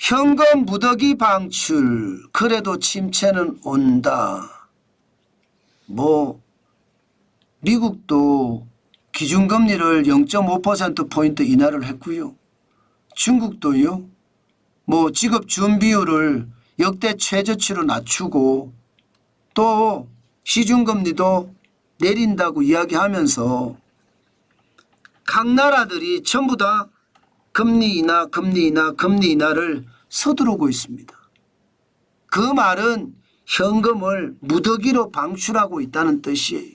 현금 무더기 방출, 그래도 침체는 온다. 뭐 미국도 기준금리를 0.5%포인트 인하를 했고요. 중국도요. 뭐 지급 준비율을 역대 최저치로 낮추고 또 시중금리도 내린다고 이야기하면서 각 나라들이 전부 다 금리 인하를 서두르고 있습니다. 그 말은 현금을 무더기로 방출하고 있다는 뜻이에요.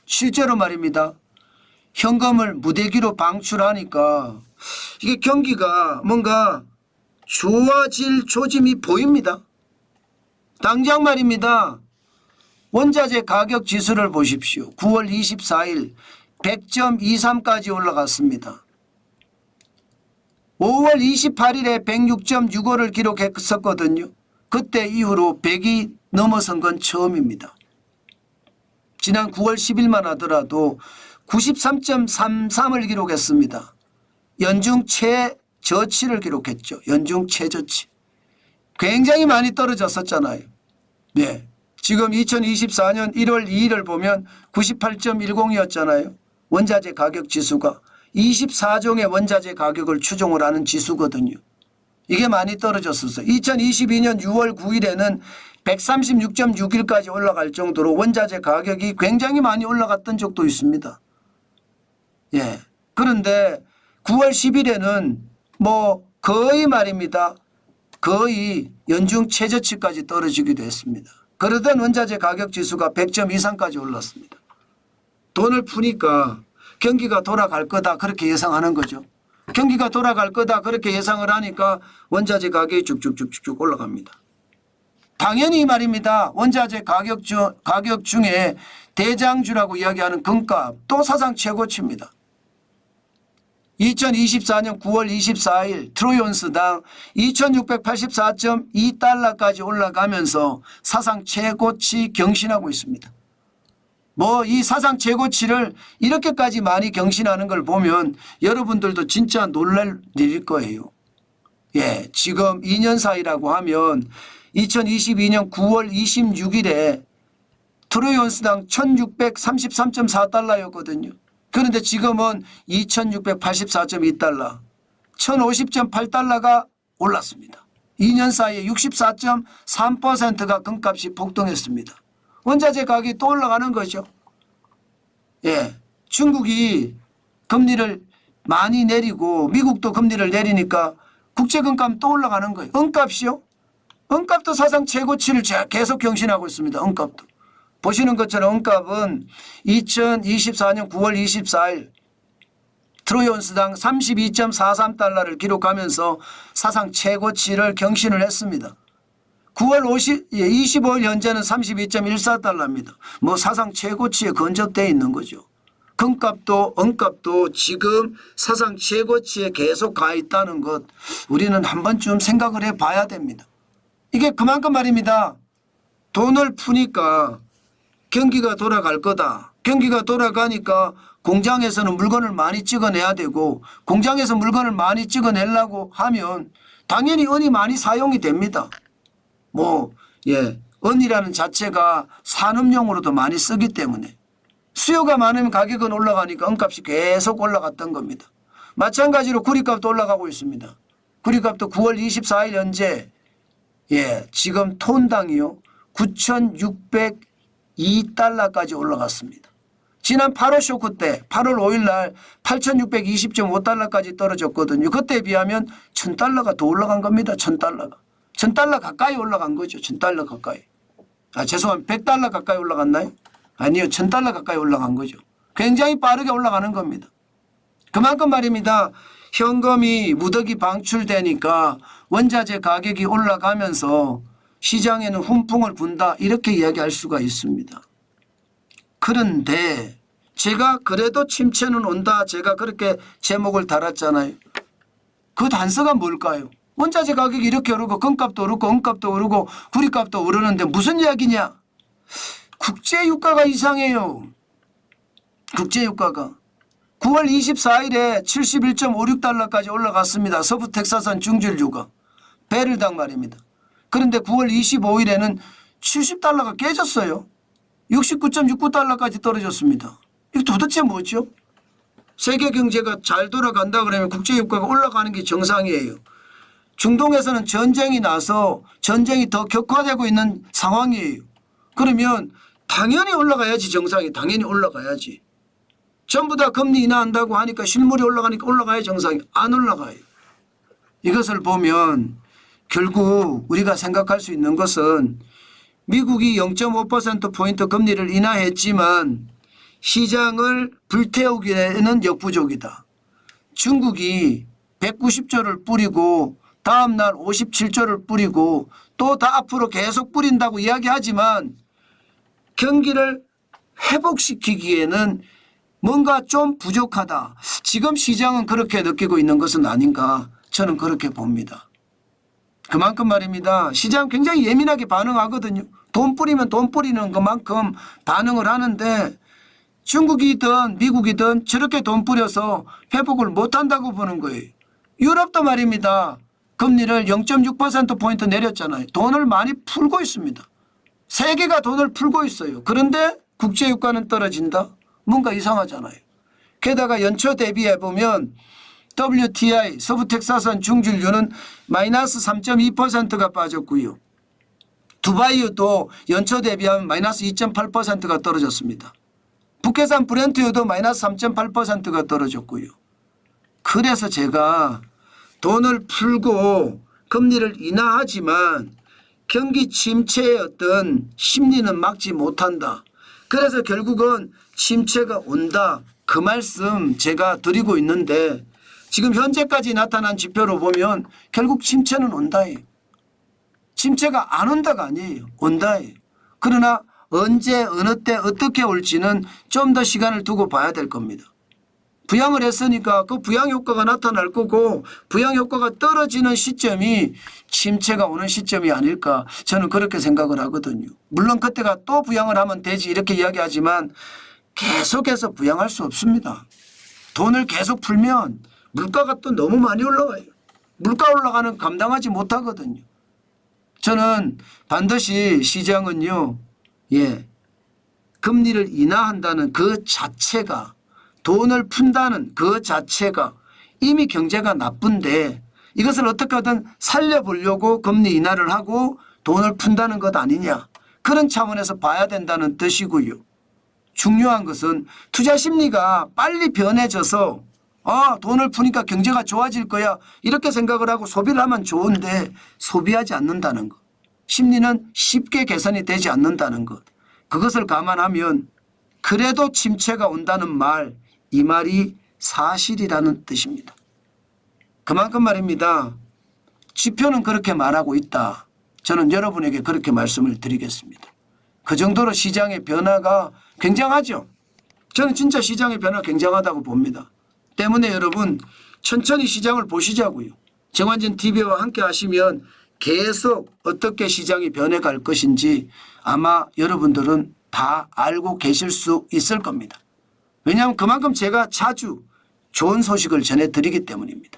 실제로 말입니다. 현금을 무더기로 방출하니까 이게 경기가 뭔가 좋아질 조짐이 보입니다. 당장 말입니다. 원자재 가격 지수를 보십시오. 9월 24일 100.23까지 올라갔습니다. 5월 28일에 106.65를 기록했었거든요. 그때 이후로 100이 넘어선 건 처음입니다. 지난 9월 10일만 하더라도 93.33을 기록했습니다. 연중 최저치를 기록했죠. 연중 최저치. 굉장히 많이 떨어졌었잖아요. 네. 지금 2024년 1월 2일을 보면 98.10이었잖아요. 원자재 가격 지수가 24종의 원자재 가격을 추종을 하는 지수거든요. 이게 많이 떨어졌었어요. 2022년 6월 9일에는 136.61까지 올라갈 정도로 원자재 가격이 굉장히 많이 올라갔던 적도 있습니다. 예. 그런데 9월 10일에는 뭐 거의 말입니다. 거의 연중 최저치까지 떨어지기도 했습니다. 그러던 원자재 가격 지수가 100점 이상까지 올랐습니다. 돈을 푸니까 경기가 돌아갈 거다 그렇게 예상하는 거죠. 경기가 돌아갈 거다 그렇게 예상을 하니까 원자재 가격이 쭉쭉쭉쭉 올라갑니다. 당연히 말입니다. 원자재 가격 중에 대장주라고 이야기하는 금값 또 사상 최고치입니다. 2024년 9월 24일 트로이온스당 2684.2달러까지 올라가면서 사상 최고치 경신하고 있습니다. 뭐 이 사상 최고치를 이렇게까지 많이 경신하는 걸 보면 여러분들도 진짜 놀랄 일일 거예요. 예, 지금 2년 사이라고 하면 2022년 9월 26일에 트로이온스당 1633.4달러였거든요. 그런데 지금은 2684.2달러, 1050.8달러가 올랐습니다. 2년 사이에 64.3%가 금값이 폭등했습니다. 원자재 가격이 또 올라가는 거죠. 예, 중국이 금리를 많이 내리고 미국도 금리를 내리니까 국제금값 또 올라가는 거예요. 은값이요? 은값도 사상 최고치를 계속 경신하고 있습니다. 은값도. 보시는 것처럼 은값은 2024년 9월 24일 트로이온스당 32.43달러를 기록하면서 사상 최고치를 경신을 했습니다. 9월 25일 현재는 32.14달러입니다. 뭐 사상 최고치에 근접되어 있는 거죠. 금값도 은값도 지금 사상 최고치에 계속 가 있다는 것 우리는 한 번쯤 생각을 해봐야 됩니다. 이게 그만큼 말입니다. 돈을 푸니까 경기가 돌아갈 거다. 경기가 돌아가니까 공장에서는 물건을 많이 찍어내야 되고 공장에서 물건을 많이 찍어내려고 하면 당연히 은이 많이 사용이 됩니다. 은이라는 자체가 산업용으로도 많이 쓰기 때문에 수요가 많으면 가격은 올라가니까 은값이 계속 올라갔던 겁니다. 마찬가지로 구리값도 올라가고 있습니다. 구리값도 9월 24일 현재 지금 톤당이요 9,602달러까지 올라갔습니다. 지난 8월 쇼크 때 8월 5일 날 8,620.5달러까지 떨어졌거든요. 그때에 비하면 1,000달러가 더 올라간 겁니다. 1,000달러가. 1,000달러 가까이 올라간 거죠. 1,000달러 가까이. 죄송합니다. 100달러 가까이 올라갔나요? 아니요. 1,000달러 가까이 올라간 거죠. 굉장히 빠르게 올라가는 겁니다. 그만큼 말입니다. 현금이 무더기 방출되니까 원자재 가격이 올라가면서 시장에는 훈풍을 분다 이렇게 이야기할 수가 있습니다. 그런데 제가 그래도 침체는 온다 제가 그렇게 제목을 달았잖아요. 그 단서가 뭘까요? 원자재 가격이 이렇게 오르고 금값도 오르고 은값도 오르고 구리값도 오르는데 무슨 이야기냐? 국제유가가 이상해요. 국제유가가. 9월 24일에 71.56달러까지 올라갔습니다. 서부 텍사스산 중진유가 베를당 말입니다. 그런데 9월 25일에는 70달러가 깨졌어요. 69.69달러까지 떨어졌습니다. 이게 도대체 뭐죠? 세계 경제가 잘 돌아간다 그러면 국제유가가 올라가는 게 정상이에요. 중동에서는 전쟁이 나서 전쟁이 더 격화되고 있는 상황이에요. 그러면 당연히 올라가야지. 정상이 당연히 올라가야지. 전부 다 금리 인하한다고 하니까 실물이 올라가니까 올라가야 정상이 안 올라가요. 이것을 보면 결국 우리가 생각할 수 있는 것은 미국이 0.5%포인트 금리를 인하했지만 시장을 불태우기에는 역부족이다. 중국이 190조를 뿌리고 다음날 57조를 뿌리고 또 다 앞으로 계속 뿌린다고 이야기하지만 경기를 회복시키기에는 뭔가 좀 부족하다. 지금 시장은 그렇게 느끼고 있는 것은 아닌가 저는 그렇게 봅니다. 그만큼 말입니다. 시장 굉장히 예민하게 반응하거든요. 돈 뿌리면 돈 뿌리는 것만큼 반응을 하는데 중국이든 미국이든 저렇게 돈 뿌려서 회복을 못한다고 보는 거예요. 유럽도 말입니다. 금리를 0.6%포인트 내렸잖아요. 돈을 많이 풀고 있습니다. 세계가 돈을 풀고 있어요. 그런데 국제유가는 떨어진다? 뭔가 이상하잖아요. 게다가 연초 대비해 보면 WTI 서부 텍사스산 중진유는 마이너스 3.2%가 빠졌고요. 두바이유도 연초 대비하면 마이너스 2.8%가 떨어졌습니다. 북해산 브렌트유도 마이너스 3.8%가 떨어졌고요. 그래서 제가 돈을 풀고 금리를 인하하지만 경기 침체의 어떤 심리는 막지 못한다. 그래서 결국은 침체가 온다. 그 말씀 제가 드리고 있는데 지금 현재까지 나타난 지표로 보면 결국 침체는 온다예요. 침체가 안 온다가 아니에요. 온다예요. 그러나 언제 어느 때 어떻게 올지는 좀 더 시간을 두고 봐야 될 겁니다. 부양을 했으니까 그 부양 효과가 나타날 거고 부양 효과가 떨어지는 시점이 침체가 오는 시점이 아닐까 저는 그렇게 생각을 하거든요. 물론 그때가 또 부양을 하면 되지 이렇게 이야기하지만 계속해서 부양할 수 없습니다. 돈을 계속 풀면 물가가 또 너무 많이 올라가요. 물가 올라가는 거 감당하지 못하거든요. 저는 반드시 시장은요. 금리를 인하한다는 그 자체가 돈을 푼다는 그 자체가 이미 경제가 나쁜데 이것을 어떻게 하든 살려보려고 금리 인하를 하고 돈을 푼다는 것 아니냐. 그런 차원에서 봐야 된다는 뜻이고요. 중요한 것은 투자 심리가 빨리 변해져서 돈을 푸니까 경제가 좋아질 거야 이렇게 생각을 하고 소비를 하면 좋은데 소비하지 않는다는 것. 심리는 쉽게 개선이 되지 않는다는 것. 그것을 감안하면 그래도 침체가 온다는 말, 이 말이 사실이라는 뜻입니다. 그만큼 말입니다. 지표는 그렇게 말하고 있다. 저는 여러분에게 그렇게 말씀을 드리겠습니다. 그 정도로 시장의 변화가 굉장하죠. 저는 진짜 시장의 변화 굉장하다고 봅니다. 때문에 여러분 천천히 시장을 보시자고요. 정환진 TV와 함께 하시면 계속 어떻게 시장이 변해갈 것인지 아마 여러분들은 다 알고 계실 수 있을 겁니다. 왜냐하면 그만큼 제가 자주 좋은 소식을 전해드리기 때문입니다.